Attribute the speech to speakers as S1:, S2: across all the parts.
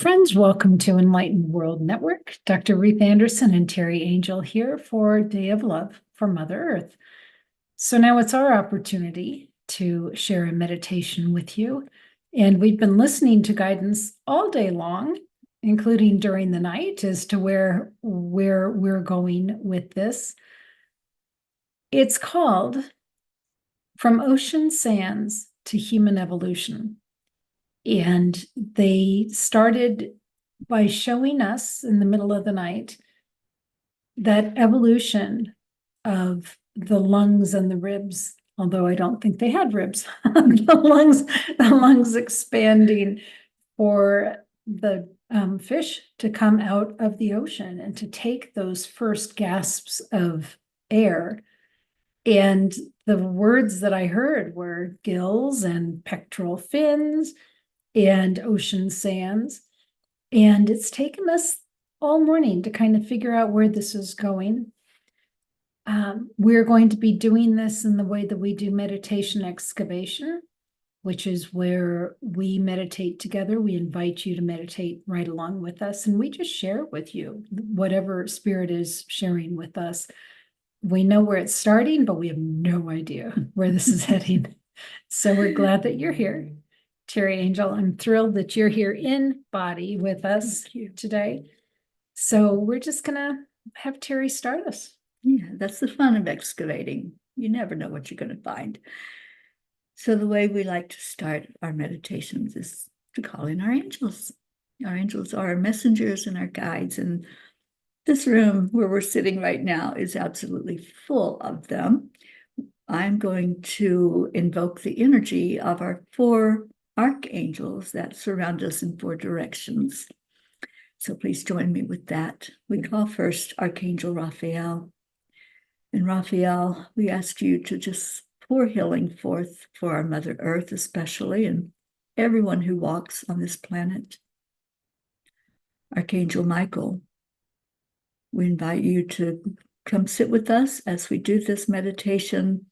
S1: friends. Welcome to Enlightened World Network. Dr. Ruth Anderson and Teri Angel here for Day of Love for Mother Earth. So now it's our opportunity to share a meditation with you. And we've been listening to guidance all day long, including during the night, as to where we're going with this. It's called From Ocean Sands to Human Evolution. And they started by showing us in the middle of the night that evolution of the lungs and the ribs, although I don't think they had ribs, the lungs expanding for the fish to come out of the ocean and to take those first gasps of air. And the words that I heard were gills and pectoral fins and ocean sands. And it's taken us all morning to kind of figure out where this is going. We're going to be doing this in the way that we do meditation excavation, which is where we meditate together. We invite you to meditate right along with us, and we just share with you whatever spirit is sharing with us. We know where it's starting, but we have no idea where this is heading. So we're glad that you're here. Teri Angel, I'm thrilled that you're here in body with us today. So we're just going to have Teri start us.
S2: Yeah, that's the fun of excavating. You never know what you're going to find. So the way we like to start our meditations is to call in our angels. Our angels are our messengers and our guides. And this room where we're sitting right now is absolutely full of them. I'm going to invoke the energy of our four archangels that surround us in four directions. So please join me with that. We call first Archangel Raphael. And Raphael, we ask you to just pour healing forth for our Mother Earth especially, and everyone who walks on this planet. Archangel Michael, we invite you to come sit with us as we do this meditation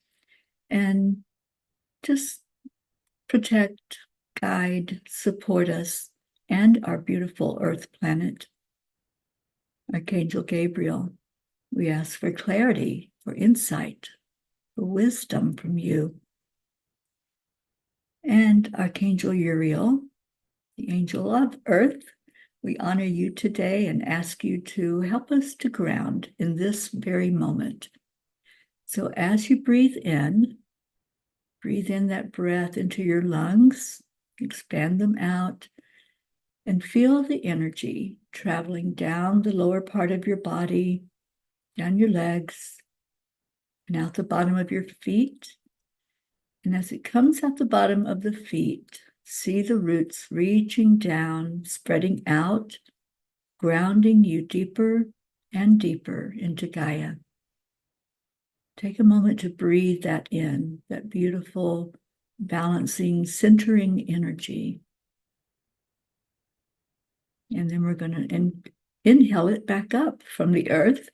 S2: and just protect, guide, support us and our beautiful Earth planet. Archangel Gabriel, we ask for clarity, for insight, for wisdom from you. And Archangel Uriel, the angel of Earth, we honor you today and ask you to help us to ground in this very moment. So as you breathe in that breath into your lungs, expand them out, and feel the energy traveling down the lower part of your body, down your legs, and out the bottom of your feet. And as it comes out the bottom of the feet, see the roots reaching down, spreading out, grounding you deeper and deeper into Gaia. Take a moment to breathe that in, that beautiful, balancing, centering energy. And then we're going to inhale it back up from the earth.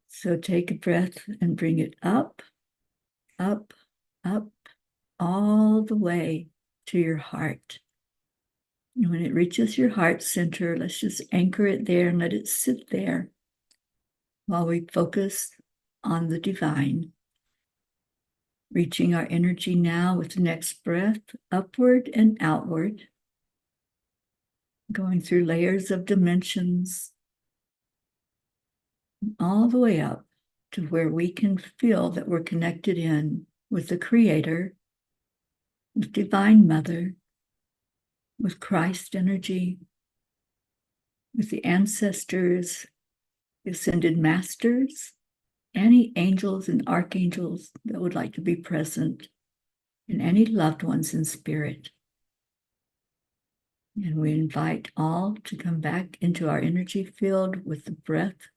S2: So take a breath and bring it up, up, up, all the way to your heart. And when it reaches your heart center, let's just anchor it there and let it sit there while we focus on the divine. Reaching our energy now with the next breath, upward and outward, going through layers of dimensions, all the way up to where we can feel that we're connected in with the Creator, with Divine Mother, with Christ energy, with the ancestors, the ascended masters, any angels and archangels that would like to be present, and any loved ones in spirit. And we invite all to come back into our energy field with the breath,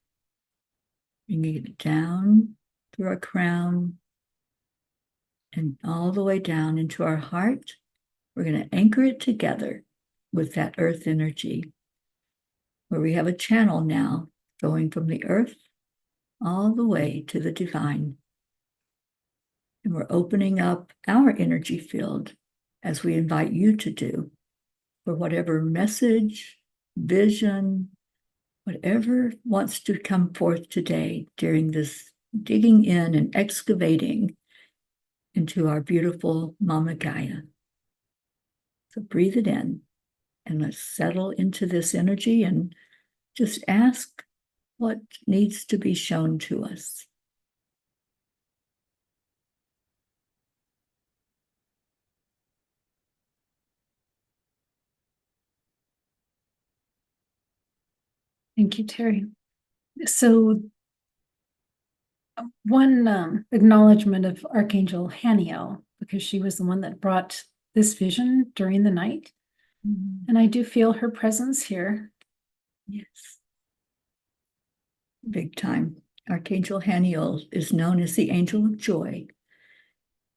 S2: bringing it down through our crown and all the way down into our heart. We're going to anchor it together with that earth energy, where we have a channel now going from the earth all the way to the divine. And we're opening up our energy field as we invite you to do, for whatever message, vision, whatever wants to come forth today during this digging in and excavating into our beautiful Mama Gaia. So breathe it in and let's settle into this energy and just ask what needs to be shown to us.
S1: Thank you, Teri. So one acknowledgement of Archangel Haniel, because she was the one that brought this vision during the night. And I do feel her presence here.
S2: Yes. Big time. Archangel Haniel is known as the angel of joy.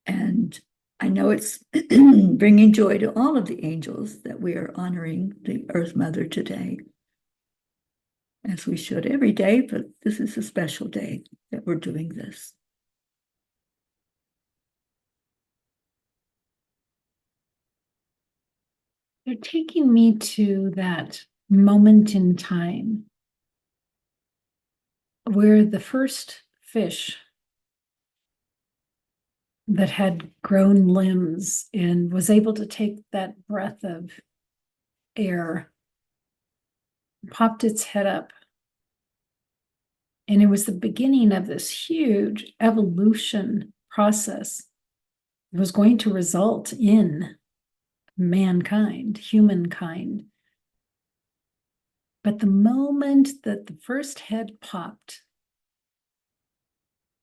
S2: And I know it's bringing joy to all of the angels that we are honoring the Earth Mother today, as we should every day, but this is a special day that we're doing this.
S1: They're taking me to that moment in time where the first fish that had grown limbs and was able to take that breath of air popped its head up. And it was the beginning of this huge evolution process. It was going to result in mankind, humankind. But the moment that the first head popped,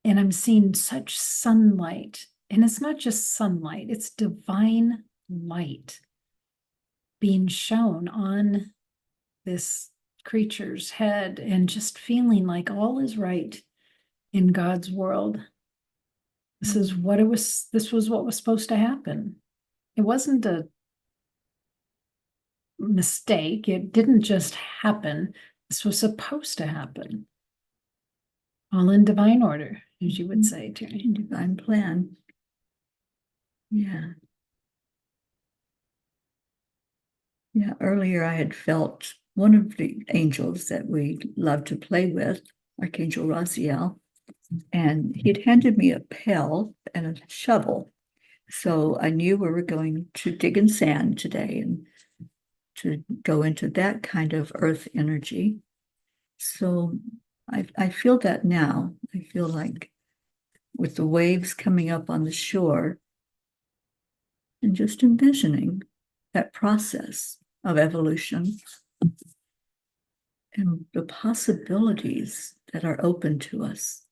S1: and I'm seeing such sunlight, and it's not just sunlight, it's divine light being shown on this creature's head, and just feeling like all is right in God's world. This is what it was, this was what was supposed to happen. It wasn't a mistake. It didn't just happen. This was supposed to happen. All in divine order, as you would say, Teri.
S2: Divine plan. Yeah. Yeah, earlier I had felt one of the angels that we love to play with, Archangel Raziel, and he'd handed me a pail and a shovel. So I knew we were going to dig in sand today and to go into that kind of earth energy. So I feel that now. I feel like with the waves coming up on the shore and just envisioning that process of evolution and the possibilities that are open to us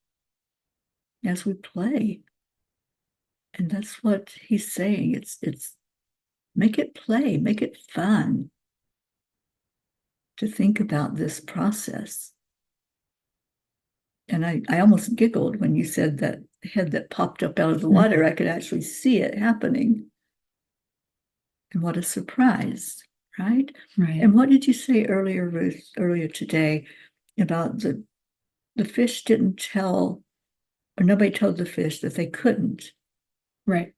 S2: as we play. And that's what he's saying. It's make it play, make it fun to think about this process. And I almost giggled when you said that head that popped up out of the water. I could actually see it happening. And what a surprise, right?
S1: Right.
S2: And what did you say earlier, Ruth, earlier today about the fish didn't tell, or nobody told the fish that they couldn't.
S1: Right.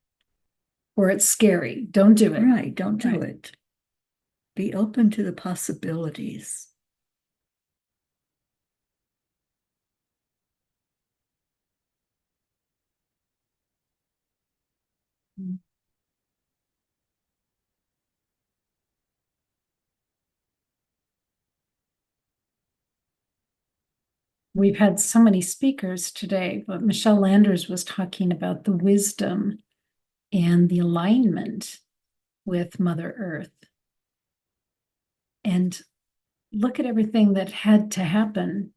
S1: Or it's scary. Don't do it.
S2: Right, don't do it. Be open to the possibilities.
S1: We've had so many speakers today, but Michelle Landers was talking about the wisdom and the alignment with Mother Earth. And look at everything that had to happen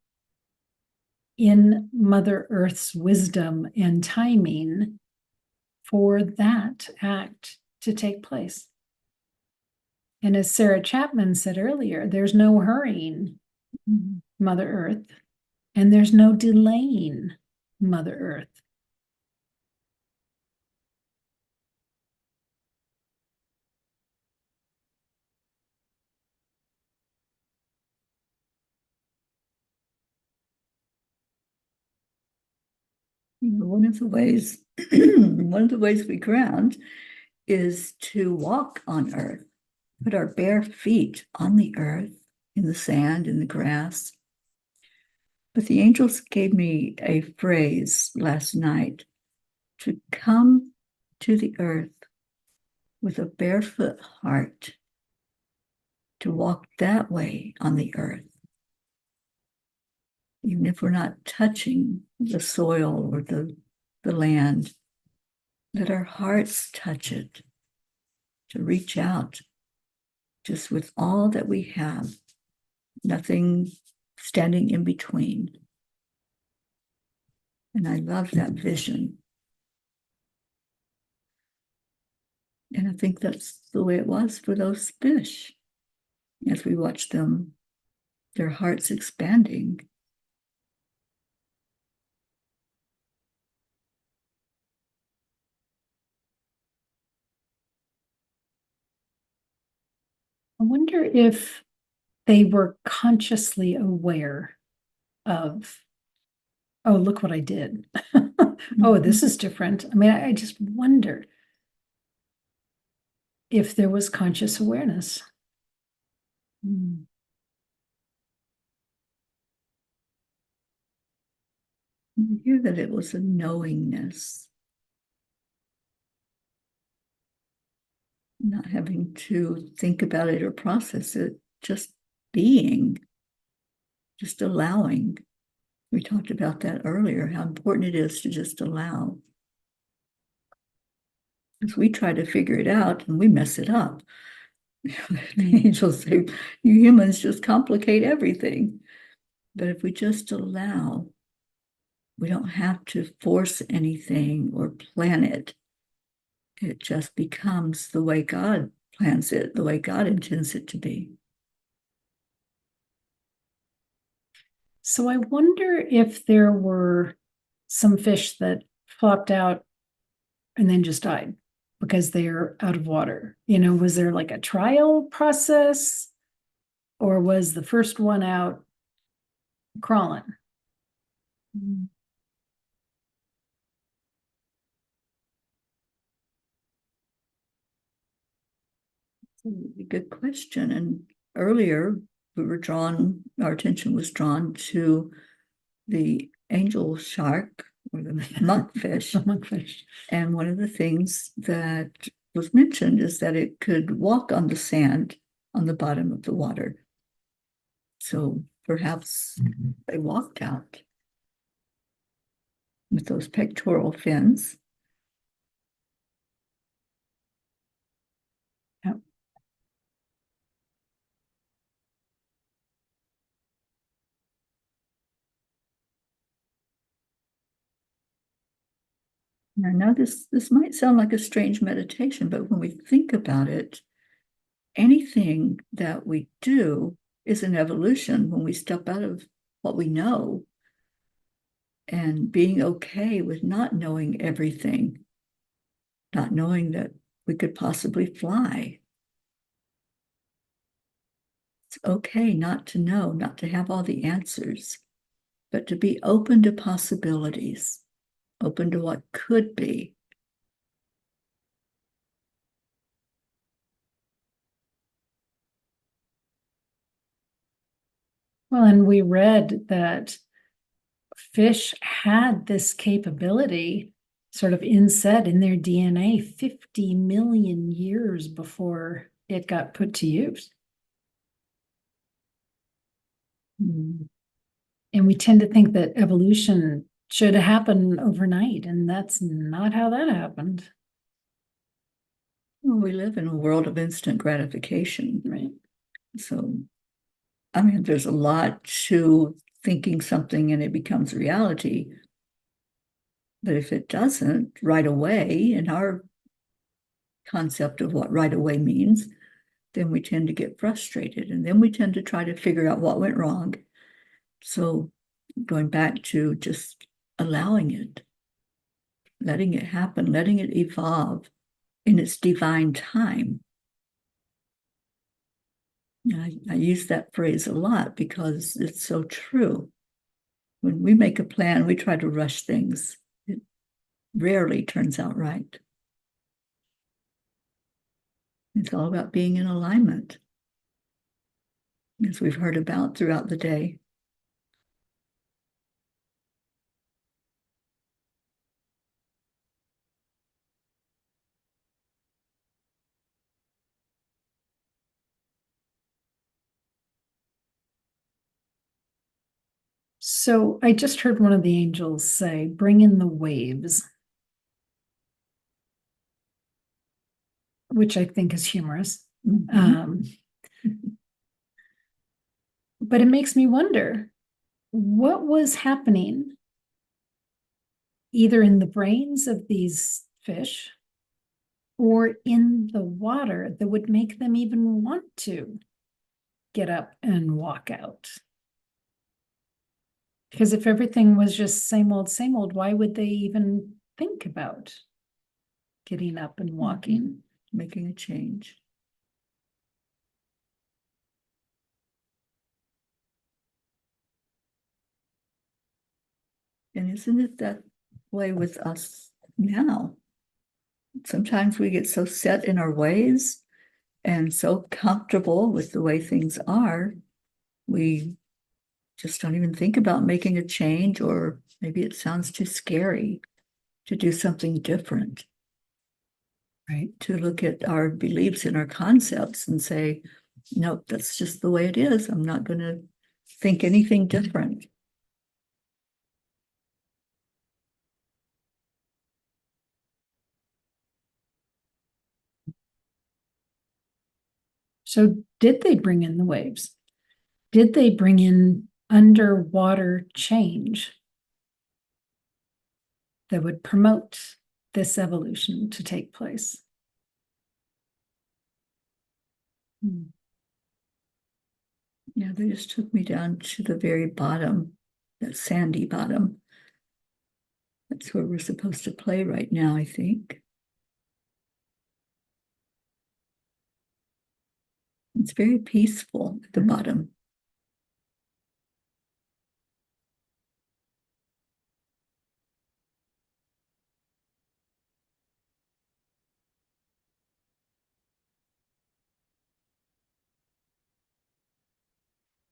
S1: in Mother Earth's wisdom and timing for that act to take place. And as Sarah Chapman said earlier, there's no hurrying Mother Earth, and there's no delaying Mother Earth.
S2: One of the ways, one of the ways we ground is to walk on earth, put our bare feet on the earth, in the sand, in the grass. But the angels gave me a phrase last night to come to the earth with a barefoot heart, to walk that way on the earth. Even if we're not touching the soil or the land, let our hearts touch it, to reach out just with all that we have, nothing standing in between. And I love that vision. And I think that's the way it was for those fish. As we watched them, their hearts expanding.
S1: I wonder if they were consciously aware of, oh, look what I did. Oh, this is different. I mean, I just wonder if there was conscious awareness.
S2: Mm. I hear that it was a knowingness, not having to think about it or process it, just being, just allowing. We talked about that earlier, how important it is to just allow. Because we try to figure it out and we mess it up. The angels say, you humans just complicate everything. But if we just allow, we don't have to force anything or plan it. It just becomes the way God plans it, the way God intends it to be.
S1: So I wonder if there were some fish that flopped out and then just died because they're out of water. You know, was there like a trial process, or was the first one out crawling?
S2: Mm. A good question. And earlier, our attention was drawn to the angel shark or the monkfish.
S1: The monkfish.
S2: And one of the things that was mentioned is that it could walk on the sand on the bottom of the water. So perhaps they walked out with those pectoral fins.
S1: Yep.
S2: I know this might sound like a strange meditation, but when we think about it, anything that we do is an evolution when we step out of what we know and being okay with not knowing everything, not knowing that we could possibly fly. It's okay not to know, not to have all the answers, but to be open to possibilities, open to what could be.
S1: Well, and we read that fish had this capability sort of inset in their DNA 50 million years before it got put to use.
S2: Mm.
S1: And we tend to think that evolution should happen overnight, and that's not how that happened.
S2: Well, we live in a world of instant gratification.
S1: Right.
S2: So, I mean, there's a lot to thinking something and it becomes reality. But if it doesn't right away, in our concept of what right away means, then we tend to get frustrated and then we tend to try to figure out what went wrong. So, going back to just allowing it, letting it happen, letting it evolve in its divine time. I use that phrase a lot because it's so true. When we make a plan, we try to rush things. It rarely turns out right. It's all about being in alignment. as we've heard about throughout the day.
S1: So I just heard one of the angels say, bring in the waves, which I think is humorous. But it makes me wonder what was happening either in the brains of these fish or in the water that would make them even want to get up and walk out. Because if everything was just same old, why would they even think about getting up and walking?
S2: Making a change. And isn't it that way with us now? Sometimes we get so set in our ways and so comfortable with the way things are, we just don't even think about making a change, or maybe it sounds too scary to do something different.
S1: Right.
S2: To look at our beliefs and our concepts and say, nope, that's just the way it is. I'm not going to think anything different.
S1: So did they bring in the waves? Did they bring in underwater change that would promote this evolution to take place?
S2: Yeah, they just took me down to the very bottom, that sandy bottom. That's where we're supposed to play right now, I think. It's very peaceful at the bottom.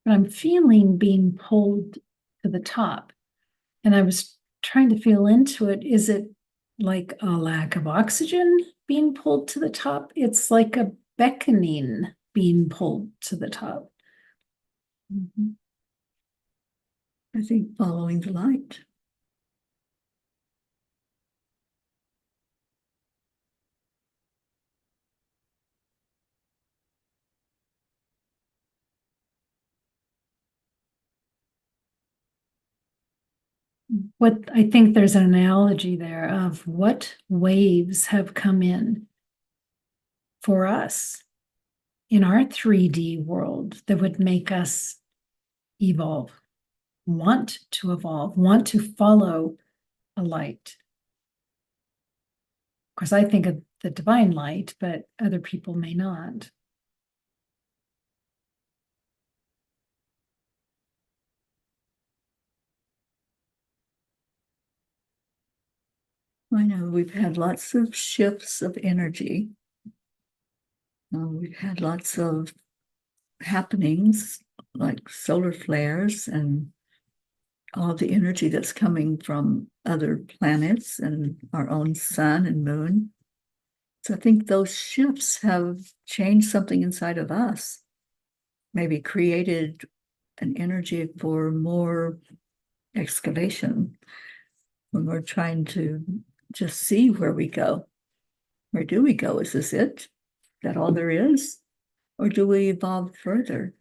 S1: But I'm feeling being pulled to the top. And I was trying to feel into it. Is it like a lack of oxygen being pulled to the top? It's like a beckoning being pulled to the top.
S2: I think following the light.
S1: What I think there's an analogy there of what waves have come in for us in our 3D world that would make us evolve, want to evolve, want to follow a light. Of course, I think of the divine light, but other people may not.
S2: I know we've had lots of shifts of energy. We've had lots of happenings like solar flares and all the energy that's coming from other planets and our own sun and moon. So I think those shifts have changed something inside of us, maybe created an energy for more excavation when we're trying to just see where we go. Where do we go? Is this it? Is that all there is? Or do we evolve further?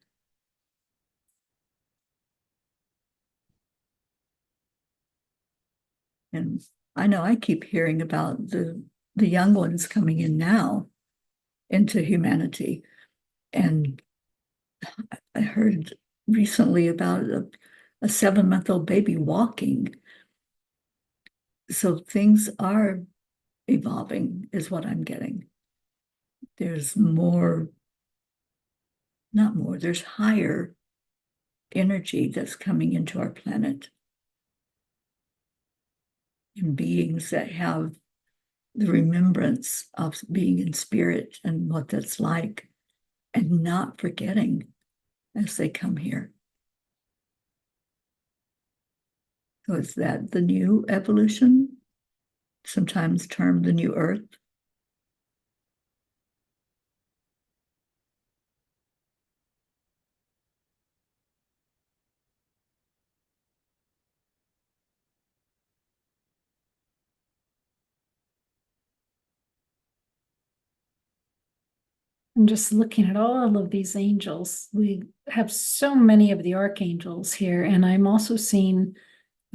S2: And I know I keep hearing about the young ones coming in now into humanity. And I heard recently about a 7-month-old baby walking. So things are evolving, is what I'm getting. There's more, not more, there's higher energy that's coming into our planet. And beings that have the remembrance of being in spirit and what that's like, and not forgetting as they come here. So is that the new evolution, sometimes termed the new earth?
S1: I'm just looking at all of these angels. We have so many of the archangels here, and I'm also seeing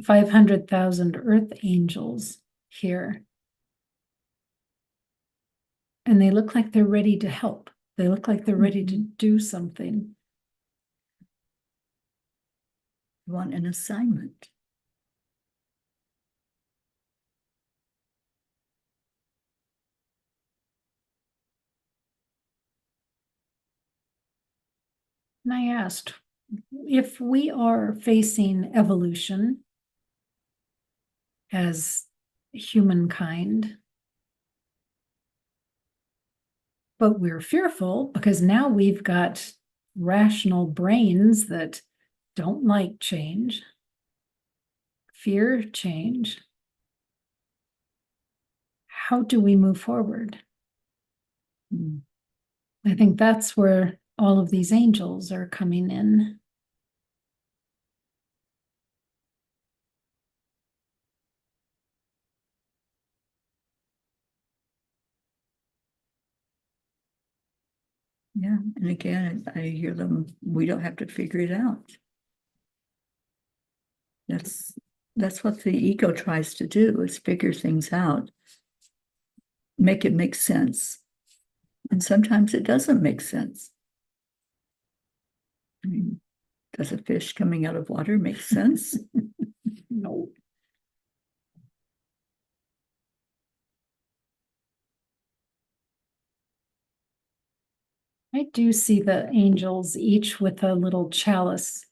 S1: 500,000 earth angels here. And they look like they're ready to help. They look like they're ready to do something.
S2: You want an assignment.
S1: And I asked, if we are facing evolution as humankind, but we're fearful because now we've got rational brains that don't like change, fear change. How do we move forward? I think that's where all of these angels are coming in.
S2: Yeah, and again, I hear them, we don't have to figure it out. That's what the ego tries to do, is figure things out, make it make sense. And sometimes it doesn't make sense. I mean, does a fish coming out of water make sense?
S1: No. I do see the angels each with a little chalice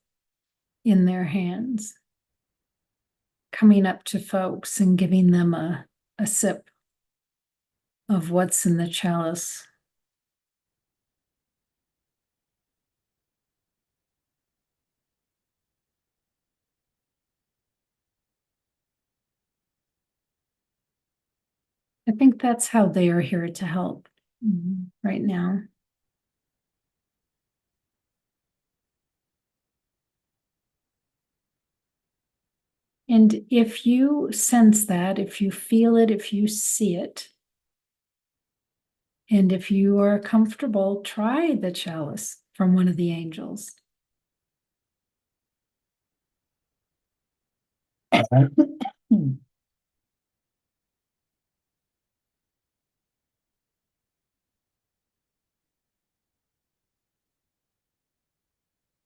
S1: in their hands, coming up to folks and giving them a sip of what's in the chalice. I think that's how they are here to help right now. And if you sense that, if you feel it, if you see it, and if you are comfortable, try the chalice from one of the angels.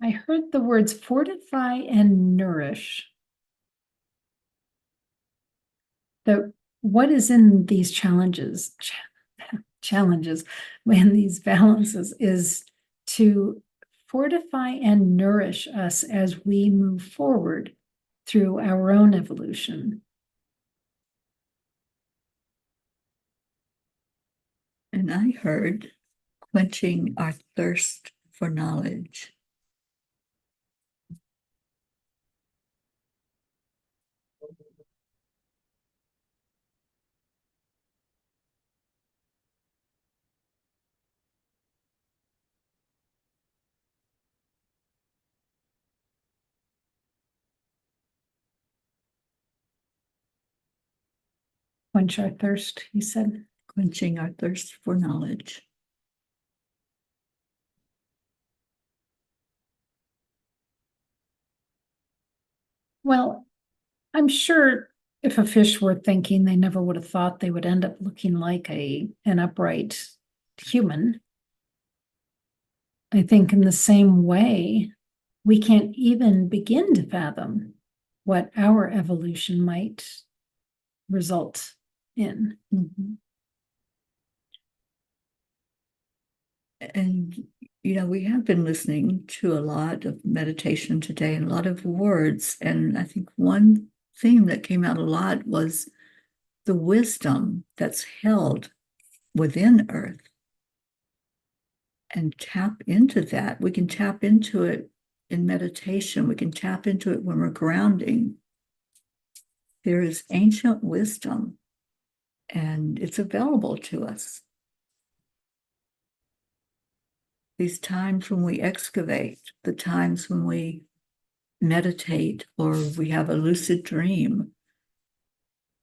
S1: I heard the words fortify and nourish. What is in these challenges when these balances is to fortify and nourish us as we move forward through our own evolution.
S2: And I heard quenching our thirst for knowledge.
S1: Quench our thirst, he said.
S2: Quenching our thirst for knowledge.
S1: Well, I'm sure if a fish were thinking, they never would have thought they would end up looking like an upright human. I think in the same way, we can't even begin to fathom what our evolution might result in.
S2: And, you know, we have been listening to a lot of meditation today and a lot of words. And I think one theme that came out a lot was the wisdom that's held within Earth. and tap into that. We can tap into it in meditation. We can tap into it when we're grounding. There is ancient wisdom, and it's available to us. These times when we excavate, the times when we meditate or we have a lucid dream,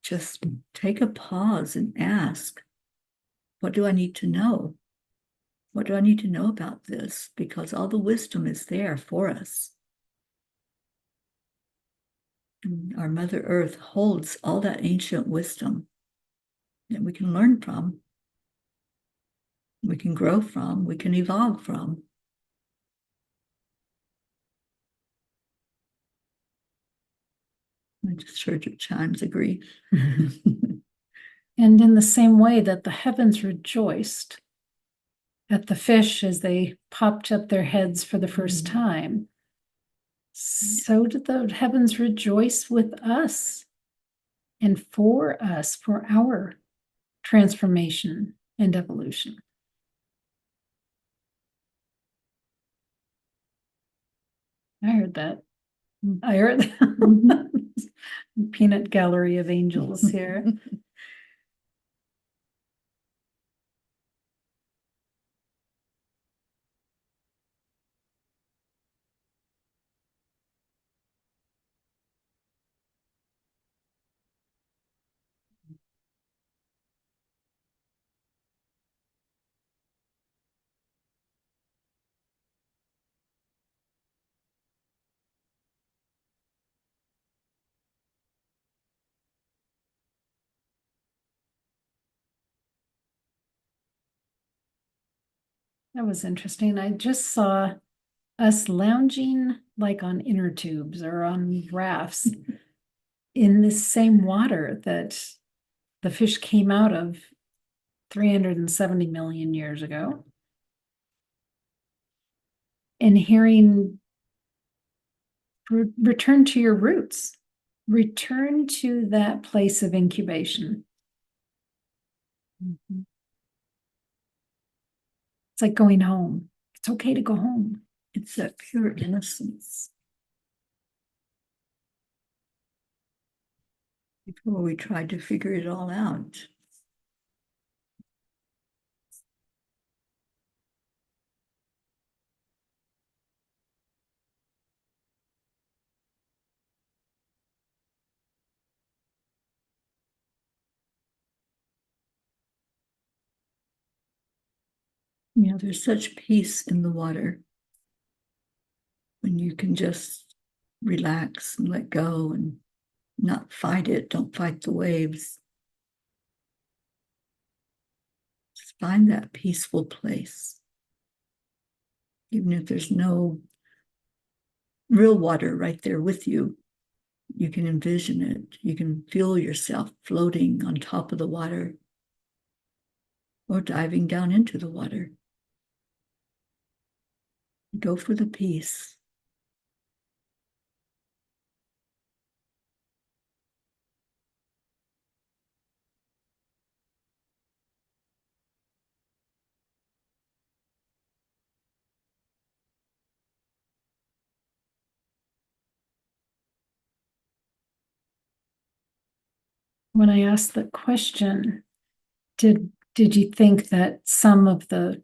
S2: just take a pause and ask, what do I need to know? What do I need to know about this? Because all the wisdom is there for us. And our Mother Earth holds all that ancient wisdom that we can learn from, we can grow from, we can evolve from. I just heard your chimes agree.
S1: And in the same way that the heavens rejoiced at the fish as they popped up their heads for the first time, so did the heavens rejoice with us and for us, for our transformation and evolution. I heard that. I heard that. Peanut gallery of angels here. That was interesting. I just saw us lounging like on inner tubes or on rafts in this same water that the fish came out of 370 million years ago. And hearing, return to your roots, return to that place of incubation.
S2: Mhm.
S1: It's like going home. It's okay to go home.
S2: It's that pure innocence. Before we tried to figure it all out. You know, there's such peace in the water when you can just relax and let go and not fight it. Don't fight the waves. Just find that peaceful place. Even if there's no real water right there with you, you can envision it. You can feel yourself floating on top of the water or diving down into the water. Go for the peace.
S1: When I asked the question, did you think that some of the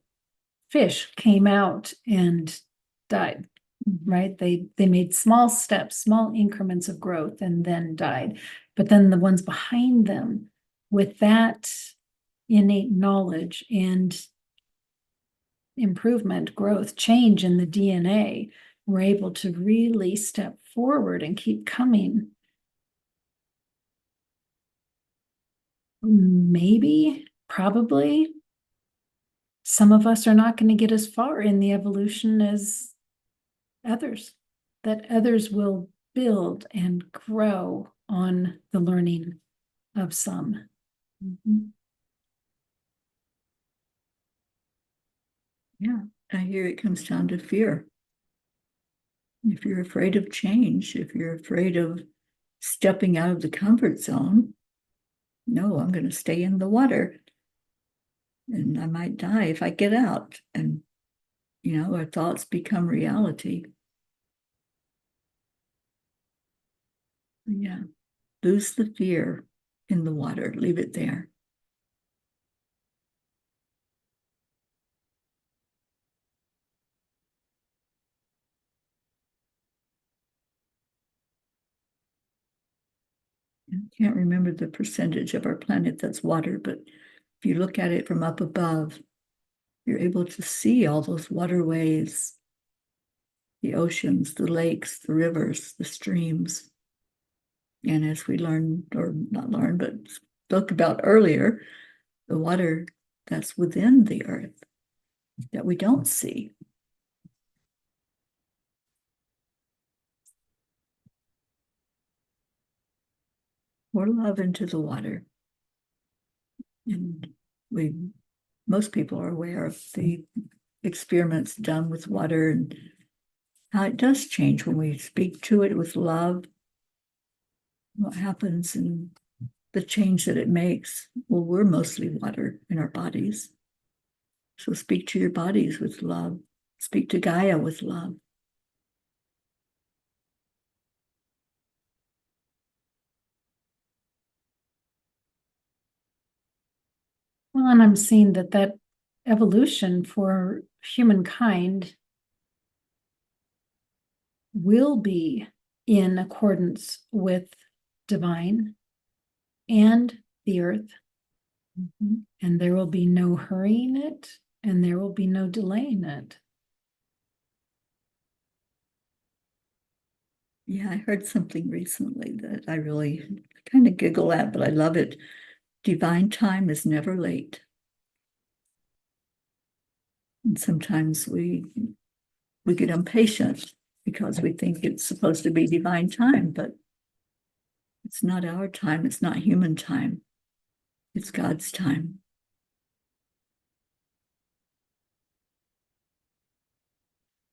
S1: fish came out and died? Right? They made small steps, small increments of growth and then died. But then the ones behind them, with that innate knowledge and improvement, growth, change in the DNA, were able to really step forward and keep coming. Maybe, probably, some of us are not going to get as far in the evolution as others, that others will build and grow on the learning of some.
S2: Mm-hmm. Yeah, I hear it comes down to fear. If you're afraid of change, if you're afraid of stepping out of the comfort zone, no, I'm going to stay in the water and I might die if I get out. And our thoughts become reality. Yeah. Lose the fear in the water, leave it there. I can't remember the percentage of our planet that's water, but if you look at it from up above, you're able to see all those waterways, the oceans, the lakes, the rivers, the streams. And as we learned, or not learned, but spoke about earlier, the water that's within the earth that we don't see. Pour love into the water. And most people are aware of the experiments done with water and how it does change when we speak to it with love. What happens and the change that it makes. Well, we're mostly water in our bodies. So speak to your bodies with love. Speak to Gaia with love.
S1: Well, and I'm seeing that evolution for humankind will be in accordance with divine and the earth. Mm-hmm. And there will be no hurrying it, and there will be no delaying it.
S2: Yeah, I heard something recently that I really kind of giggle at, but I love it. Divine time is never late. And sometimes we get impatient because we think it's supposed to be divine time, but it's not our time. It's not human time. It's God's time.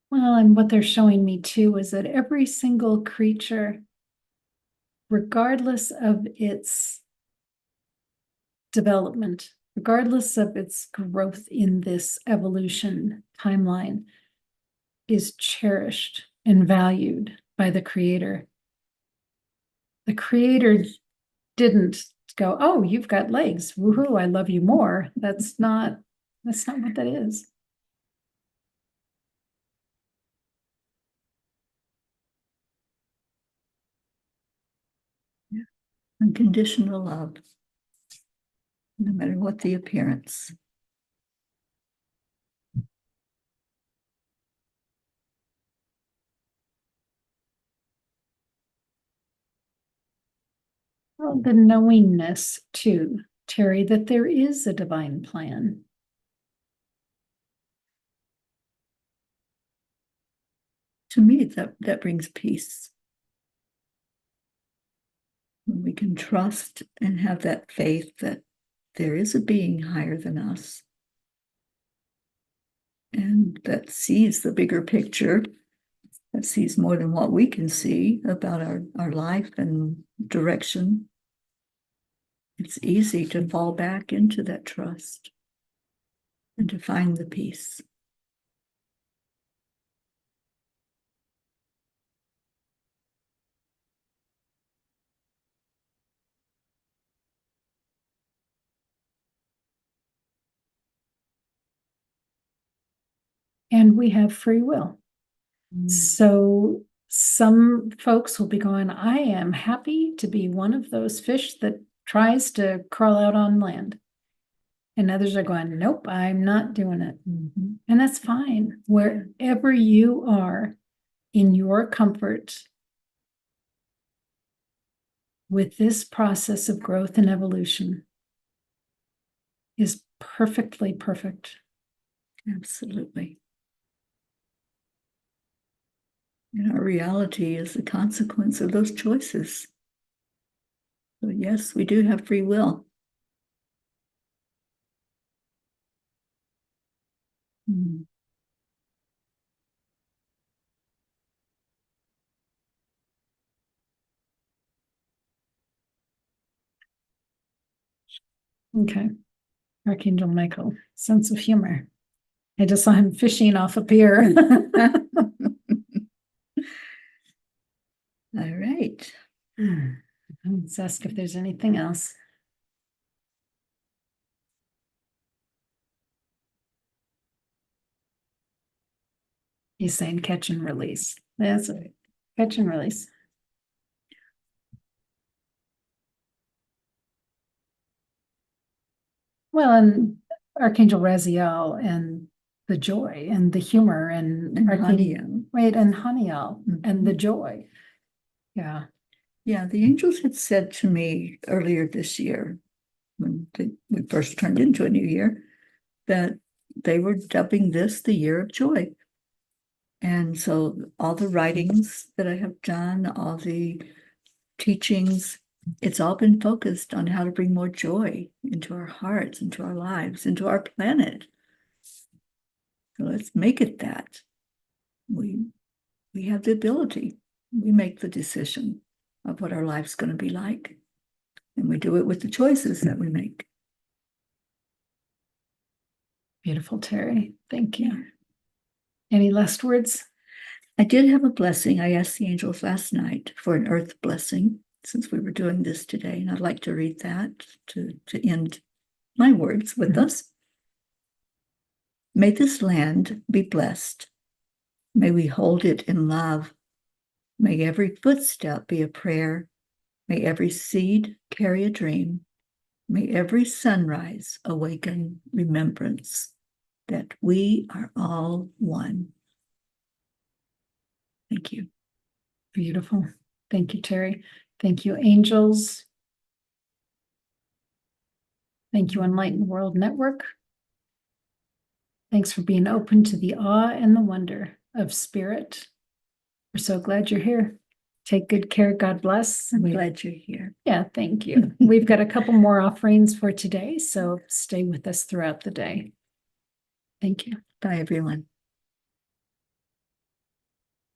S1: Well, and what they're showing me too is that every single creature, regardless of its development, regardless of its growth in this evolution timeline, is cherished and valued by the Creator. The Creator didn't go, "Oh, you've got legs. Woohoo, I love you more." That's not what that is.
S2: Yeah. Unconditional love, no matter what the appearance.
S1: Well, the knowingness too, Teri, that there is a divine plan.
S2: To me, that brings peace. When we can trust and have that faith that there is a being higher than us and that sees the bigger picture, that sees more than what we can see about our life and direction. It's easy to fall back into that trust and to find the peace.
S1: And we have free will. So some folks will be going, "I am happy to be one of those fish that tries to crawl out on land." And others are going, "Nope, I'm not doing it."
S2: Mm-hmm.
S1: And that's fine. Wherever you are in your comfort with this process of growth and evolution is perfectly perfect.
S2: Absolutely. And our reality is the consequence of those choices. So yes, we do have free will. Mm.
S1: Okay. Archangel Michael, sense of humor. I just saw him fishing off a pier.
S2: All right.
S1: Let's ask if there's anything else. He's saying catch and release. That's it. Catch and release. Well, and Archangel Raziel and the joy and the humor and
S2: Haniel.
S1: Right, and Haniel and the
S2: Mhm.
S1: joy. Yeah.
S2: Yeah, the angels had said to me earlier this year, when we first turned into a new year, that they were dubbing this the year of joy. And so all the writings that I have done, all the teachings, it's all been focused on how to bring more joy into our hearts, into our lives, into our planet. So let's make it that. We have the ability. We make the decision of what our life's going to be like. And we do it with the choices that we make.
S1: Beautiful, Teri. Thank you. Any last words?
S2: I did have a blessing. I asked the angels last night for an earth blessing since we were doing this today. And I'd like to read that to end my words with us. May this land be blessed. May we hold it in love. May every footstep be a prayer. May every seed carry a dream. May every sunrise awaken remembrance that we are all one. Thank you.
S1: Beautiful. Thank you, Teri. Thank you, angels. Thank you, Enlightened World Network. Thanks for being open to the awe and the wonder of spirit. We're so glad you're here. Take good care. God bless.
S2: I'm glad you're here.
S1: Yeah, thank you. We've got a couple more offerings for today, so stay with us throughout the day. Thank you.
S2: Bye, everyone.